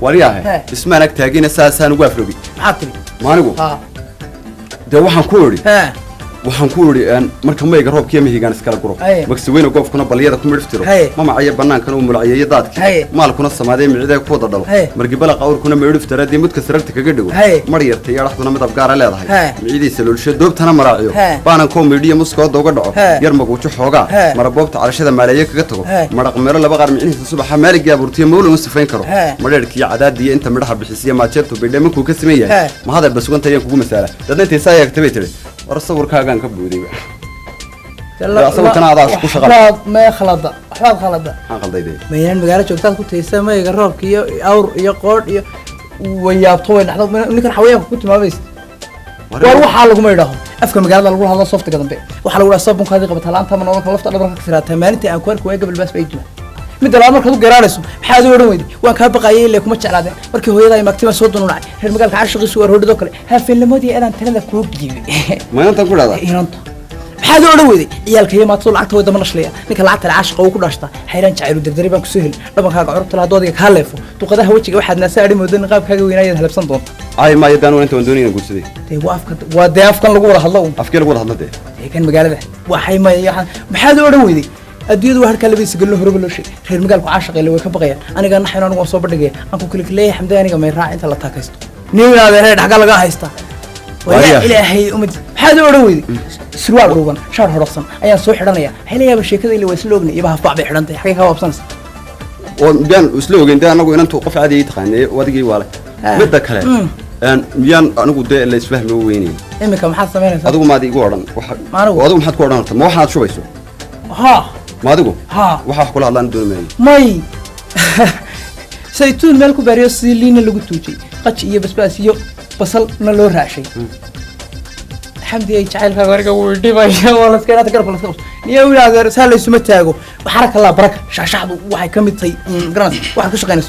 وريها اسمه أنا تاجين أساسا وافربي حاطني ما نقول ده وحن كوري waxaan ku wari aan marka ma iga roobkiya mihigan iskala guro magsaweyna goobkuna baliyada ku midftiro ma macaya banaankan uu mulciyeeyo daadkii maalkuna samaaday miciday ku wada dhalo markibala qawrkuna meedhiftar hadii mudka sararta kaga dhigo mar yartay yaraxduna midab gaar ah leedahay micidiisa loolisho doobtana maraaciyo baanan ko meedhiya muskooda uga dhaco yar maguujo xoogaa maraboobta calashada maaleeye kaga tago maraq meelo laba qaar micidiisa subaxa maaliga abuurtiyo mawlo u sifayn karo mareerkii cadaadiyo inta midhaha bixisiya maajeertu bidheeman ku ka sameeyay ma hada basuganta ayaan kugu masaala dadna intay saayagtay tiri ورصور كاغان كبودي لا صور كان هذا كو شغال ما خلطه احوال خلطه ها خلطيدي ميان مغاله joogtaad ku taysa ma iga roobka iyo awr iyo qoor iyo wayaabto way dhaxdo ninkan xawayaan ku timaabays war waxa lagu meedhaho afka magaalada lagu hadlo softiga dambe waxa lagu raasabun kaadi qabta laanta ma noolka lafta dhabarka ka siraata maalinta aan ku arko gabal baas bay jira mid la marka uu garaanayso maxaad u oran weydi waan ka baqayay ilaa kuma jeclaadeen markii hooyaday magtiba soo dununay reer magaalka cashiqiisu war hordhido kale ha filmadii aan talada ku giyay ma inta ku dhada maxaad u oran weydi ciyaalka yamaad soo lacagta wada manashlaya ninka lacagta cashiqa uu ku dhashta xayran jacayl dardari baan ku soo hel dhabankaaga curubta la doodiga ka leefo tuqadaha wajiga waxaad naasaari moodan qaabkaaga weynaayad halabsan doonto ay ma yadaan inta wandoonina guursaday tay waa deefkan lagu wada hadlo afkii lagu wada hadlay kan magaalada waxay ma maxaad u oran weydi adduunyadu wax kale baysi galno horba loo sheegay reer magaalku caashaqeyle way ka baqayaan aniga naxayno anigu soo badhigay aan ku kalikley xamday aniga may raac inta la taakaysto niinaada reer dhaga laga haysta waa ilaahay umad maxaad u oran weydi surwaal ruuban shaar horofsan ayaan soo xidhanaya helayaaba sheekada ilaa way isla ognay ibaha faac bay xidhantay xagee ka waabsanaysa oo biyaan isla ogeyn daa anagu inantu qof caadi taqaanay wadigii waale midda kale aan miyaan anigu dee la isfahmi weynay imika maxaad sameynaysaa adigu maad igu oran waxa adigu maxaad ku oran horta ma waxaad shubayso ما أدقو وحاح كل هذا ندور ماي سيتون مالكو باريو سيلين اللي قلتو شيء قتش إيه بس يو بصل نلور هاشي الحمد لله تعال كورك ولدي بايا والله سكينات كرب الله سكوس يا ولاد رسالة يسمى تاجو وحرك الله بركة شاشة وحي كم يطي جرانس وحي كش قينس